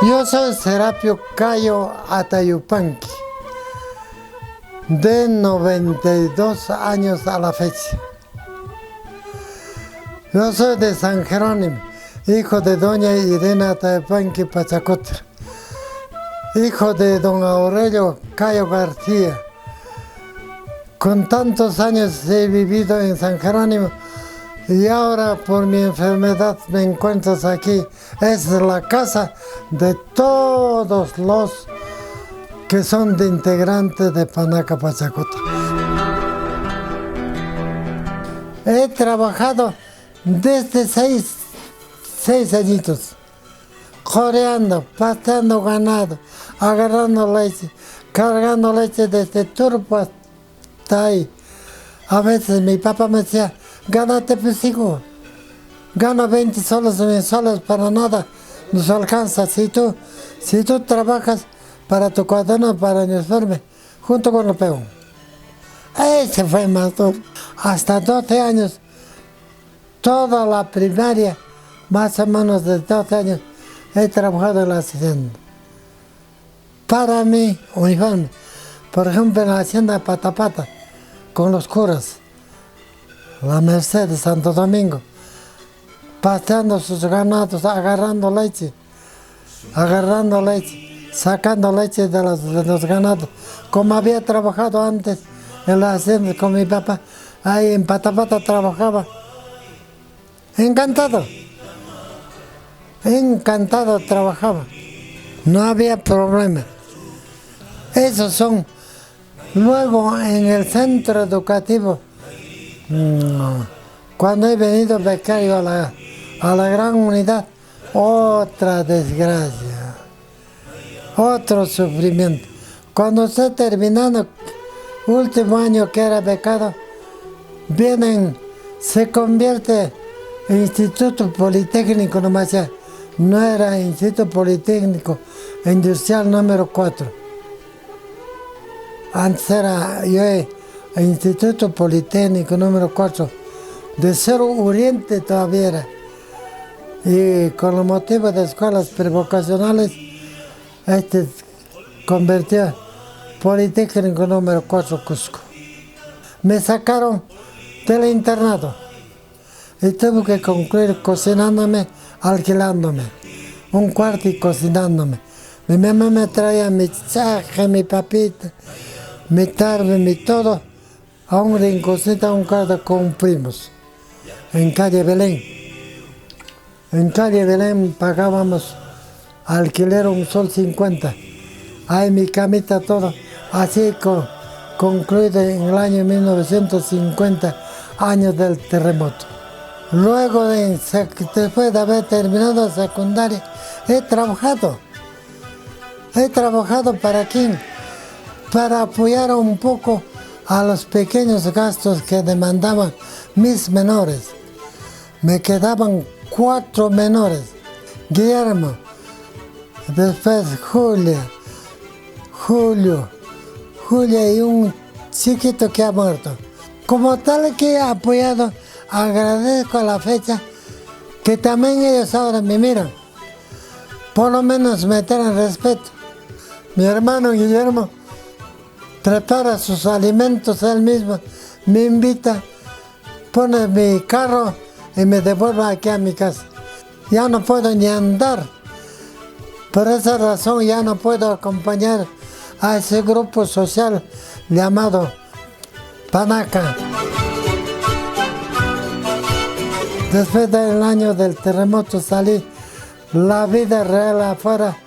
Yo soy Serapio Cayo Atayupanqui, de 92 años a la fecha. Yo soy de San Jerónimo, hijo de doña Irene Atayupanqui Pachacutra, hijo de don Aurelio Cayo García. Con tantos años he vivido en San Jerónimo y ahora por mi enfermedad me encuentro aquí. Es la casa de todos los que son de integrantes de Panaca Pachacutra. He trabajado desde seis añitos, joreando, pasteando ganado, agarrando leche, cargando leche desde Turpo hasta ahí. A veces mi papá me decía, gánate pues hijo, gana 20 soles mensuales para nada, nos alcanza. Si tú trabajas para tu cuaderno, para el uniforme, junto con el peón. Ese fue más duro. Hasta 12 años, toda la primaria, más o menos de 12 años, he trabajado en la hacienda. Para mi uniforme, por ejemplo, en la hacienda Patapata, con los curas, la Merced de Santo Domingo, pasteando sus ganados, agarrando leche, sacando leche de los ganados. Como había trabajado antes en la hacienda con mi papá, ahí en Patapata trabajaba. Encantado trabajaba, no había problema. Esos son. Luego en el centro educativo, cuando he venido becario a la gran unidad, otra desgracia, otro sufrimiento. Cuando estoy terminando último año que era becado, se convierte en Instituto Politécnico nomás ya. No era Instituto Politécnico Industrial número 4. Antes era el Instituto Politécnico número 4, de Cerro Oriente todavía era. Y con el motivo de escuelas prevocacionales, convirtió Politécnico número 4 Cusco. Me sacaron del internado y tuve que concluir cocinándome, alquilándome un cuarto y cocinándome. Mi mamá me traía mi chaja, mi papita, mi tarde, mi todo, a un rinconcito, a un cuarto con primos, en calle Belén. En calle Belén pagábamos alquiler $1.50. Ahí mi camita, todo, así concluido en el año 1950, años del terremoto. Luego, después de haber terminado la secundaria, he trabajado. ¿Para quién? Para apoyar un poco a los pequeños gastos que demandaban mis menores. Me quedaban 4 menores. Guillermo, después Julio y un chiquito que ha muerto. Como tal que he apoyado, agradezco a la fecha que también ellos ahora me miran. Por lo menos me tienen respeto. Mi hermano Guillermo prepara sus alimentos él mismo, me invita, pone mi carro y me devuelve aquí a mi casa. Ya no puedo ni andar. Por esa razón ya no puedo acompañar a ese grupo social llamado Panaca. Después del año del terremoto salí, la vida real afuera,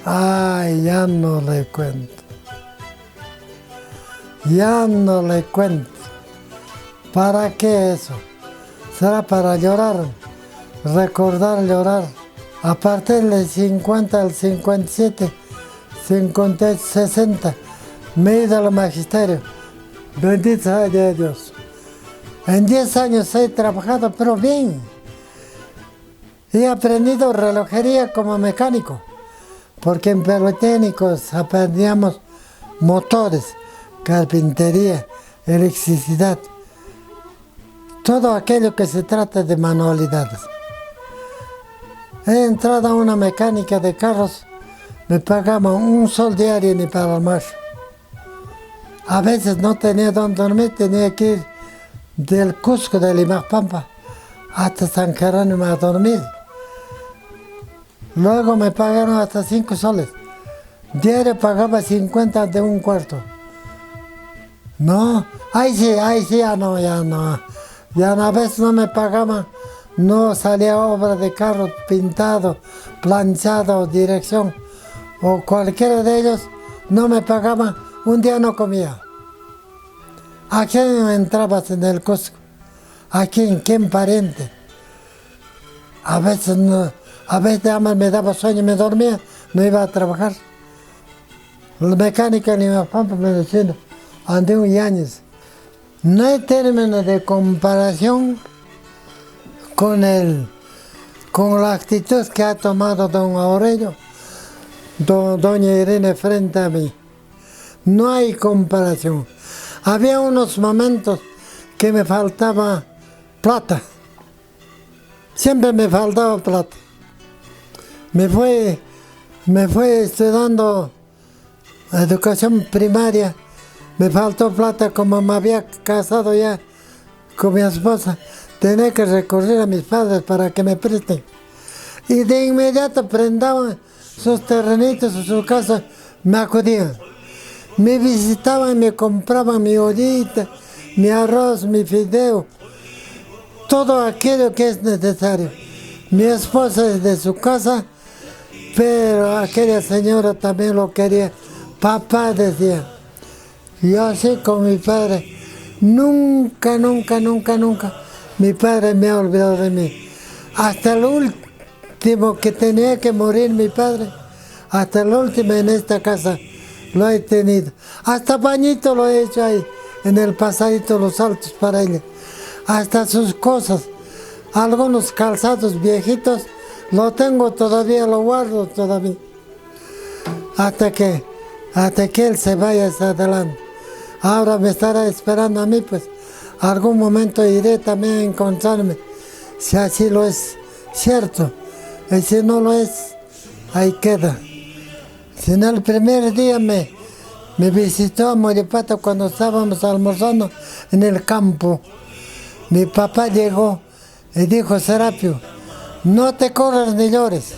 ay, ya no le cuento. ¿Para qué eso? Será para llorar, recordar, llorar. A partir del 50 al 57, 60, me he ido al magisterio. Bendito sea Dios. En 10 años he trabajado, pero bien. He aprendido relojería como mecánico, porque en Politécnicos aprendíamos motores, carpintería, electricidad, todo aquello que se trata de manualidades. He entrado a una mecánica de carros me pagaban un sol diario ni para el almuerzo. A veces no tenía donde dormir, tenía que ir del Cusco, de Limapampa, hasta San Jerónimo a dormir. Luego me pagaron hasta 5 soles. Diario pagaba 50 de un cuarto. No, ahí sí, ya no. Ya no, a veces no me pagaban, no salía obra de carro pintado, planchado, dirección, o cualquiera de ellos, no me pagaban, un día no comía. ¿A quién entrabas en el Cusco? ¿A quién pariente? A veces no, a veces además me daba sueño, me dormía, no iba a trabajar. La mecánica en Limapampa me decía, andé un años. No hay término de comparación con la actitud que ha tomado don Aurelio, doña Irene frente a mí. No hay comparación. Había unos momentos que me faltaba plata. Siempre me faltaba plata. Me fue estudiando educación primaria. Me faltó plata, como me había casado ya con mi esposa. Tenía que recurrir a mis padres para que me presten. Y de inmediato prendaban sus terrenitos o su casa, me acudían. Me visitaban y me compraban mi ollita, mi arroz, mi fideo, todo aquello que es necesario. Mi esposa es de su casa, pero aquella señora también lo quería. Papá decía. Yo así con mi padre, nunca, mi padre me ha olvidado de mí. Hasta el último que tenía que morir mi padre, hasta el último en esta casa lo he tenido. Hasta bañito lo he hecho ahí, en el pasadito, los altos para ella. Hasta sus cosas, algunos calzados viejitos, lo tengo todavía, lo guardo todavía. Hasta que él se vaya hacia adelante. Ahora me estará esperando a mí, pues algún momento iré también a encontrarme, si así lo es cierto. Y si no lo es, ahí queda. Si en el primer día me visitó a Moripato cuando estábamos almorzando en el campo. Mi papá llegó y dijo, Serapio, no te corras ni llores.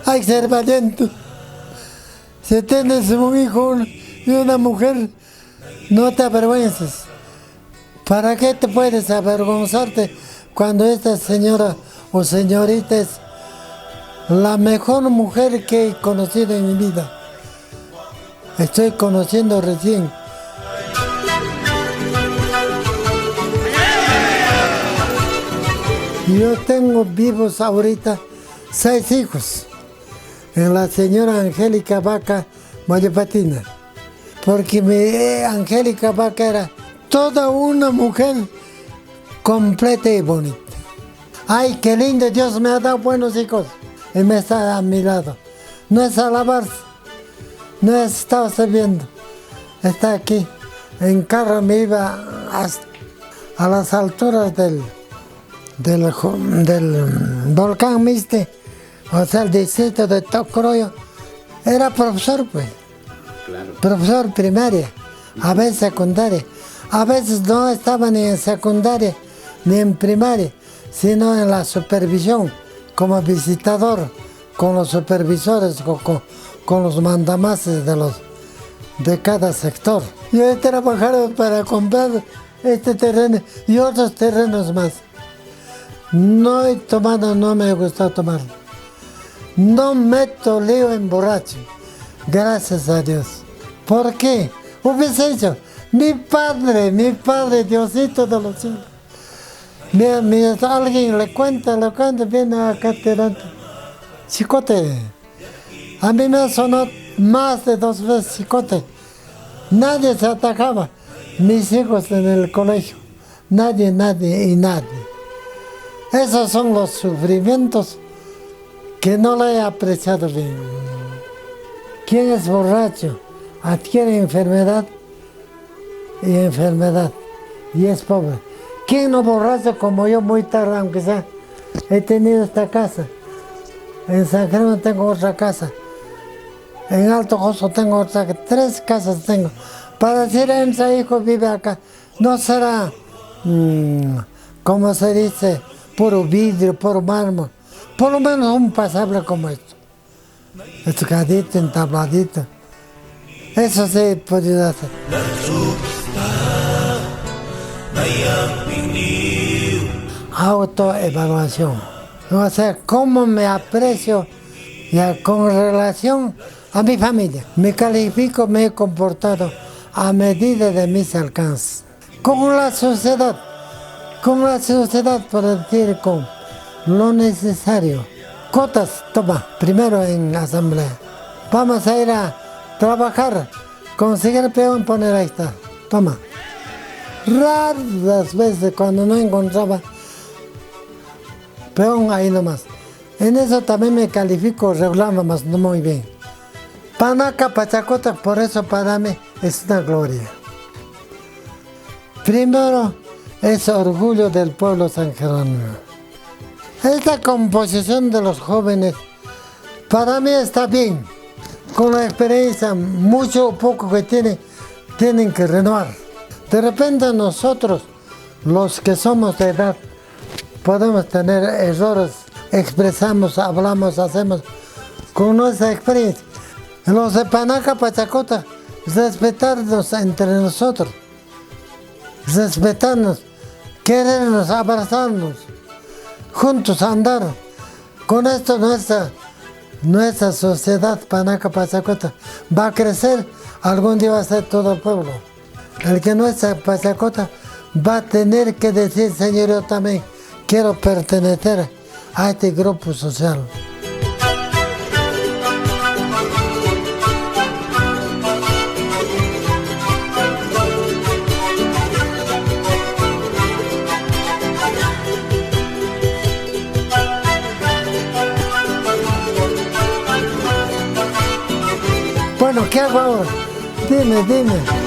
Hay que ser valiente. Si tienes un hijo y una mujer, no te avergüences. ¿Para qué te puedes avergonzarte cuando esta señora o señorita es la mejor mujer que he conocido en mi vida? Estoy conociendo recién. Yo tengo vivos ahorita 6 hijos. En la señora Angélica Vaca Moyopatina, porque Angélica Vaca era toda una mujer completa y bonita. Ay, qué lindo, Dios me ha dado buenos hijos y me está a mi lado. No es alabarse, no es estar sirviendo, está aquí. En carro me iba a las alturas del volcán Miste, o sea, el distrito de Tocroyo. Era profesor, pues. Claro. Profesor primaria, a veces secundaria. A veces no estaba ni en secundaria ni en primaria, sino en la supervisión, como visitador, con los supervisores, con los mandamases de cada sector. Yo he trabajado para comprar este terreno y otros terrenos más. No he tomado, no me gusta tomar. No meto lío en borracho, gracias a Dios. ¿Por qué? Hubiese hecho, mi padre, Diosito de los cielos. Alguien le cuenta, viene acá tirando. Chicote. A mí me sonó más de 2 veces chicote. Nadie se atacaba. Mis hijos en el colegio. Nadie. Esos son los sufrimientos que no le he apreciado bien. ¿Quién es borracho? Adquiere enfermedad y es pobre. ¿Quién no borracho como yo muy tarde, aunque sea, he tenido esta casa? En San Jerónimo tengo otra casa. En Alto Joso tengo otra, 3 casas tengo. Para decir, entra hijo, vive acá. No será, como se dice, puro vidrio, puro mármol. Por lo menos un pasable como esto. Estucadito, entabladito. Eso sí he podido hacer. Autoevaluación. O sea, cómo me aprecio ya con relación a mi familia. Me califico, me he comportado a medida de mis alcances. Con la sociedad por decir, con lo necesario. Cotas, toma, primero en asamblea. Vamos a ir a trabajar, conseguir peón, poner ahí está, toma. Raras veces cuando no encontraba peón ahí nomás. En eso también me califico regular, más no muy bien. Panaca, Pachacota, por eso para mí es una gloria. Primero es orgullo del pueblo San Jerónimo. Esta composición de los jóvenes para mí está bien. Con la experiencia, mucho o poco que tienen que renovar. De repente nosotros, los que somos de edad, podemos tener errores, expresamos, hablamos, hacemos con nuestra experiencia. Los de Panaca, Pachacota, respetarnos entre nosotros, respetarnos, querernos, abrazarnos, juntos andar. Con esto nuestra sociedad Panaca, Pachacota va a crecer, algún día va a ser todo el pueblo. El que no es Pachacota va a tener que decir, Señor, yo también quiero pertenecer a este grupo social. Bueno, ¿qué hago ahora? Dime.